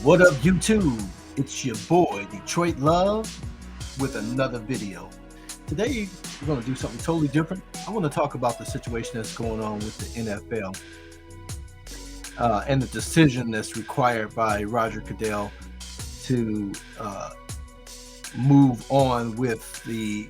What up, YouTube? It's your boy, Detroit Love, with another video. Today, we're going to do something totally different. I want to talk about the situation that's going on with the NFL and the decision that's required by Roger Goodell to move on with the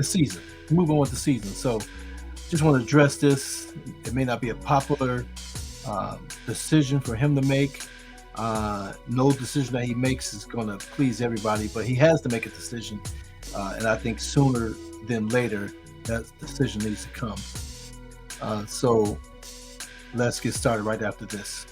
season. Move on with the season. So, just want to address this. It may not be a popular decision for him to make. No decision that he makes is going to please everybody, but he has to make a decision, and I think sooner than later that decision needs to come. So let's get started right after this.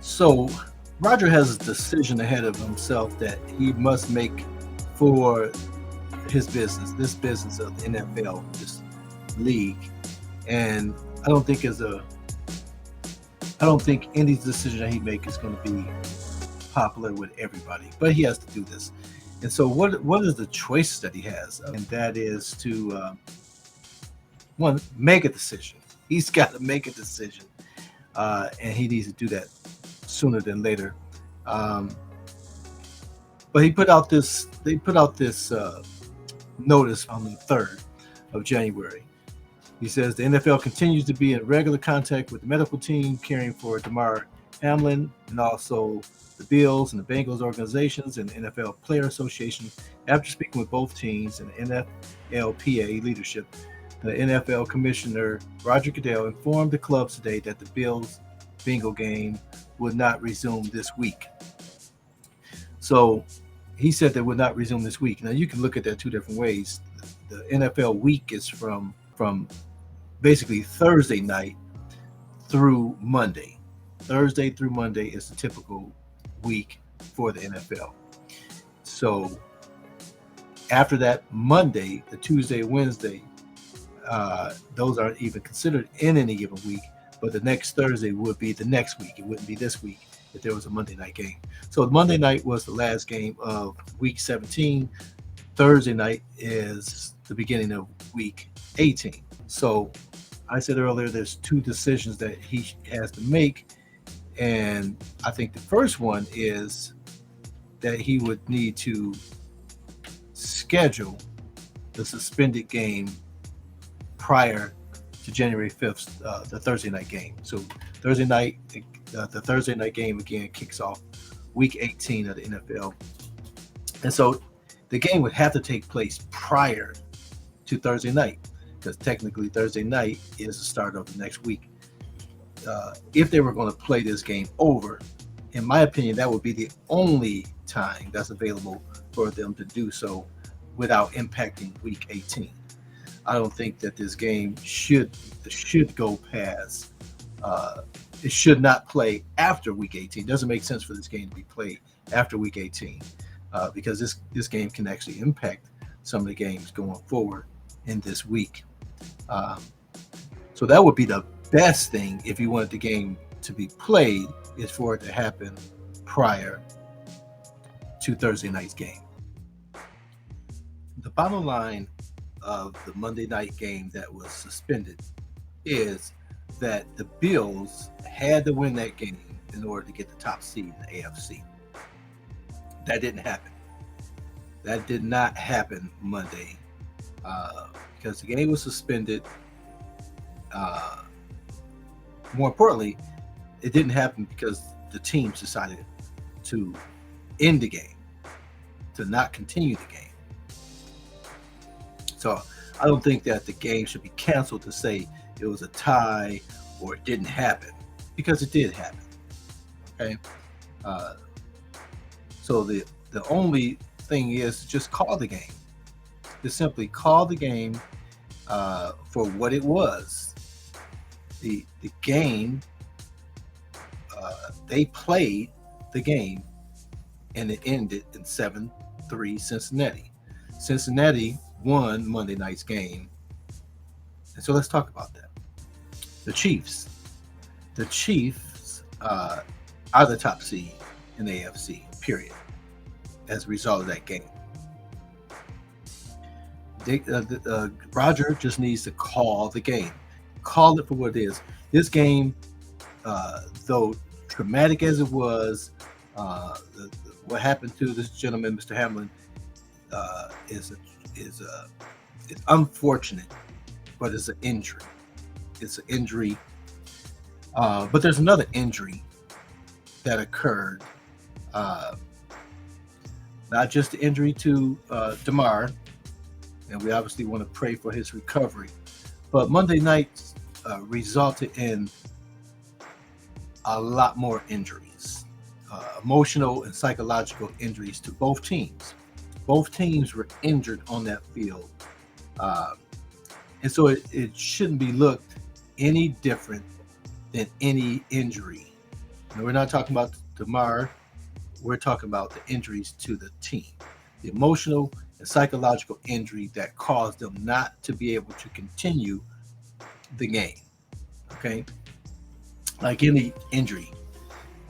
So Roger has a decision ahead of himself that he must make for his business, this business of the NFL, this league. And I don't think any decision that he makes is going to be popular with everybody, but he has to do this. And so what is the choice that he has? And that is to make a decision. He's got to make a decision, and he needs to do that sooner than later. But they put out this notice on the 3rd of January. He says the NFL continues to be in regular contact with the medical team caring for Damar Hamlin, and also the Bills and the Bengals organizations and the NFL Player Association. After speaking with both teams and NFLPA leadership, the NFL Commissioner Roger Goodell informed the clubs today that the Bills Bengal game would not resume this week. So he said they would not resume this week. Now you can look at that two different ways. The NFL week is from basically Thursday night through Monday. Thursday through Monday is the typical week for the NFL. So after that Monday, the Tuesday, Wednesday, those aren't even considered in any given week. But the next Thursday would be the next week. It wouldn't be this week if there was a Monday night game. So Monday night was the last game of week 17. Thursday night is the beginning of week 18. So I said earlier, there's two decisions that he has to make. And I think the first one is that he would need to schedule the suspended game prior to January 5th, the Thursday night game. So Thursday night, the Thursday night game again kicks off week 18 of the NFL. And so the game would have to take place prior to Thursday night, because technically Thursday night is the start of the next week. If they were going to play this game over, in my opinion, that would be the only time that's available for them to do so without impacting week 18. I don't think that this game should go past. It should not play after week 18. It doesn't make sense for this game to be played after week 18 because this game can actually impact some of the games going forward in this week. So that would be the best thing if you wanted the game to be played, is for it to happen prior to Thursday night's game. The bottom line of the Monday night game that was suspended is that the Bills had to win that game in order to get the top seed in the AFC. That didn't happen. That did not happen Monday because the game was suspended. More importantly, it didn't happen because the teams decided to end the game, to not continue the game. So I don't think that the game should be canceled to say it was a tie or it didn't happen, because it did happen. Okay. So the only thing is to just call the game. Just simply call the game for what it was. The game, they played the game and it ended in 7-3 Cincinnati. Cincinnati won Monday night's game. And so let's talk about that. The Chiefs. The Chiefs are the top seed in the AFC, period, as a result of that game. Roger just needs to call the game. Call it for what it is. This game, though traumatic as it was, what happened to this gentleman, Mr. Hamlin, is unfortunate, but it's an injury. It's an injury. But there's another injury that occurred. Not just the injury to Damar, and we obviously want to pray for his recovery, but Monday night resulted in a lot more injuries, emotional and psychological injuries to both teams. Both teams were injured on that field. And so it shouldn't be looked any different than any injury. And we're not talking about Damar. We're talking about the injuries to the team, the emotional and psychological injury that caused them not to be able to continue the game. Okay? Like any injury,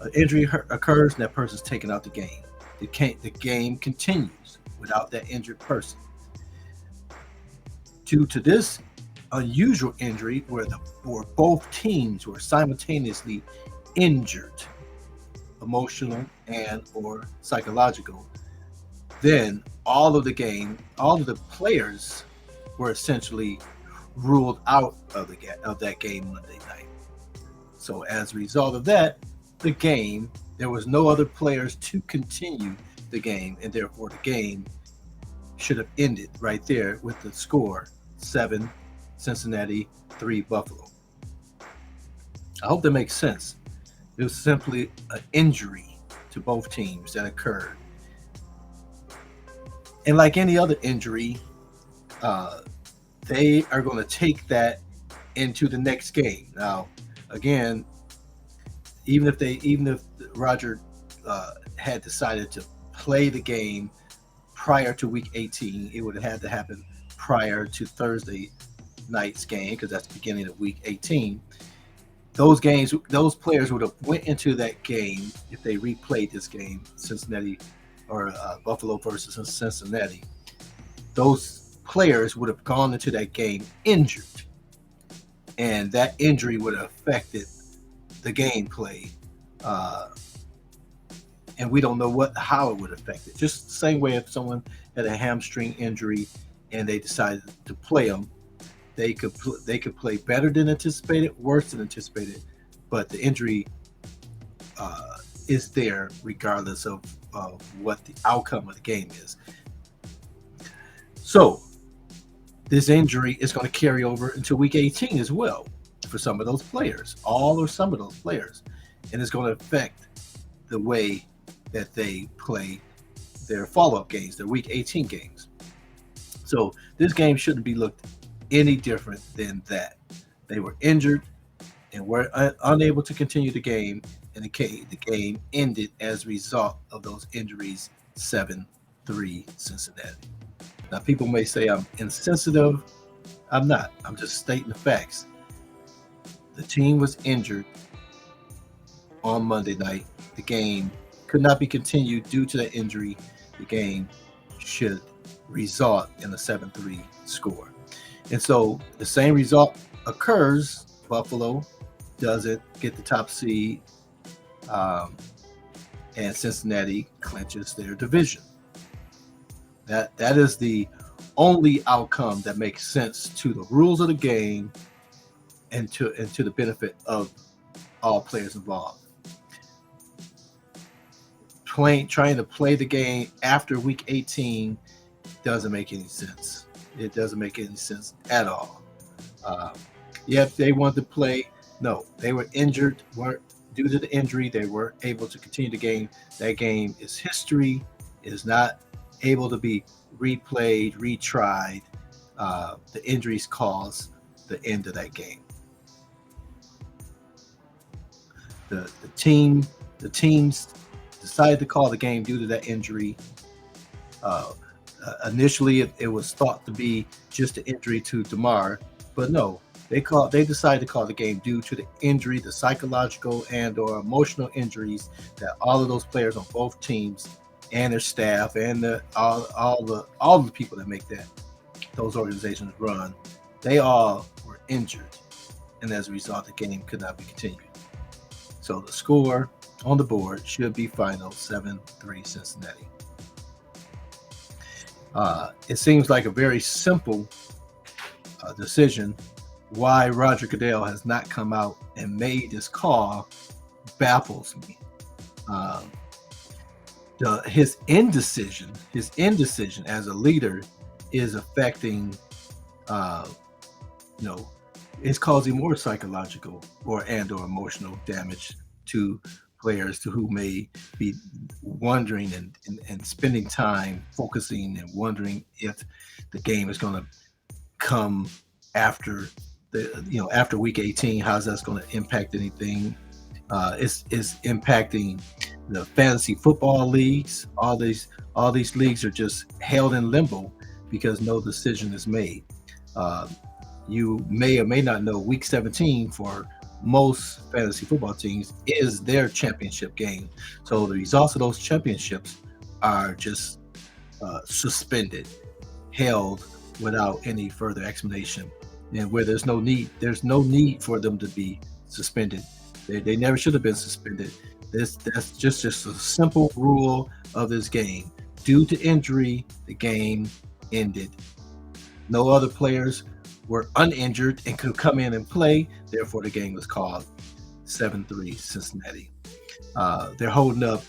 an injury occurs and that person's taken out the game. The game continues without that injured person. Due to this unusual injury where both teams were simultaneously injured, emotional and or psychological, then all of the players were essentially ruled out of that game Monday night. So as a result of that, there was no other players to continue the game, and therefore the game should have ended right there with the score 7 Cincinnati, 3 Buffalo. I hope that makes sense. It was simply an injury to both teams that occurred. And like any other injury, they are going to take that into the next game. Now, again, even if Roger had decided to play the game prior to week 18, it would have had to happen prior to Thursday night's game, because that's the beginning of week 18. Those players would have went into that game if they replayed this game, Cincinnati or Buffalo versus Cincinnati. Those players would have gone into that game injured, and that injury would have affected the gameplay. And we don't know how it would affect it. Just the same way if someone had a hamstring injury and they decided to play them, they could play better than anticipated, worse than anticipated, but the injury is there regardless of what the outcome of the game is. So this injury is going to carry over into week 18 as well for some of those players, all or some of those players, and it's going to affect the way that they play their follow-up games, their week 18 games. So this game shouldn't be looked any different than that. They were injured and were unable to continue the game, and the game ended as a result of those injuries, 7-3 Cincinnati. Now, people may say I'm insensitive. I'm not. I'm just stating the facts. The team was injured on Monday night. The game could not be continued due to that injury. The game should result in a 7-3 score. And so the same result occurs. Buffalo doesn't get the top seed, and Cincinnati clinches their division. That is the only outcome that makes sense to the rules of the game and to the benefit of all players involved. Trying to play the game after week 18 doesn't make any sense. It doesn't make any sense at all. If they wanted to play, no, they were injured. Due to the injury, they weren't able to continue the game. That game is history. It is not able to be replayed, retried. The injuries caused the end of that game. The teams decided to call the game due to that injury. Initially, it was thought to be just an injury to Damar, but no, they decided to call the game due to the injury, the psychological and/or emotional injuries that all of those players on both teams and their staff and all the people that make those organizations run, they all were injured, and as a result, the game could not be continued. So the score on the board should be final 7-3 Cincinnati. It seems like a very simple decision. Why Roger Goodell has not come out and made this call baffles me. His indecision as a leader is affecting, it's causing more psychological or emotional damage to players who may be wondering and spending time focusing and wondering if the game is going to come after after week 18. How's that going to impact anything? It's impacting the fantasy football leagues. All these leagues are just held in limbo because no decision is made. You may or may not know week 17 for most fantasy football teams is their championship game. So the results of those championships are just suspended, held without any further explanation. And where there's no need for them to be suspended. They never should have been suspended. That's just a simple rule of this game. Due to injury, the game ended. No other players were uninjured and could come in and play. Therefore, the game was called 7-3 Cincinnati. They're holding up.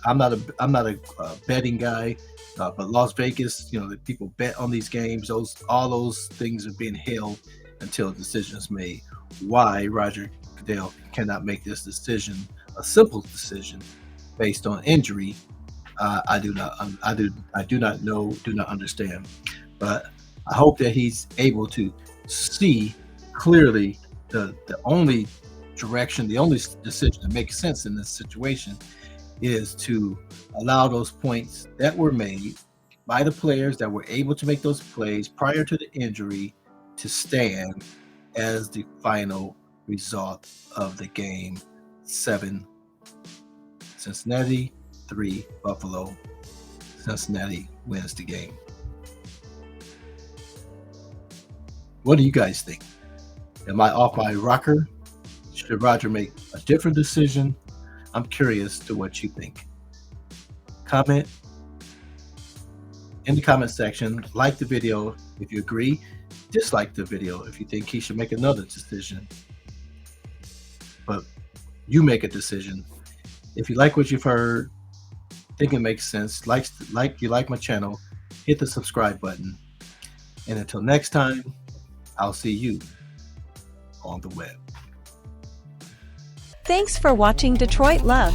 I'm not a betting guy, but Las Vegas, the people bet on these games. All those things are being held until a decision is made. Why Roger Goodell cannot make this decision, a simple decision, based on injury, I do not know, do not understand. But I hope that he's able to see clearly the only direction, the only decision that makes sense in this situation is to allow those points that were made by the players that were able to make those plays prior to the injury to stand as the final result of the game. 7 Cincinnati, 3 Buffalo. Cincinnati wins the game. What do you guys think? Am I off my rocker? Should Roger make a different decision? I'm curious to what you think. Comment in the comment section. Like the video if you agree. Dislike the video if you think he should make another decision. But you make a decision. If you like what you've heard, think it makes sense, you like my channel, hit the subscribe button. And until next time, I'll see you on the web. Thanks for watching Detroit Love.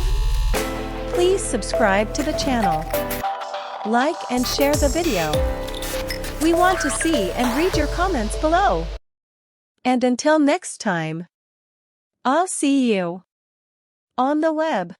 Please subscribe to the channel. Like and share the video. We want to see and read your comments below. And until next time, I'll see you on the web.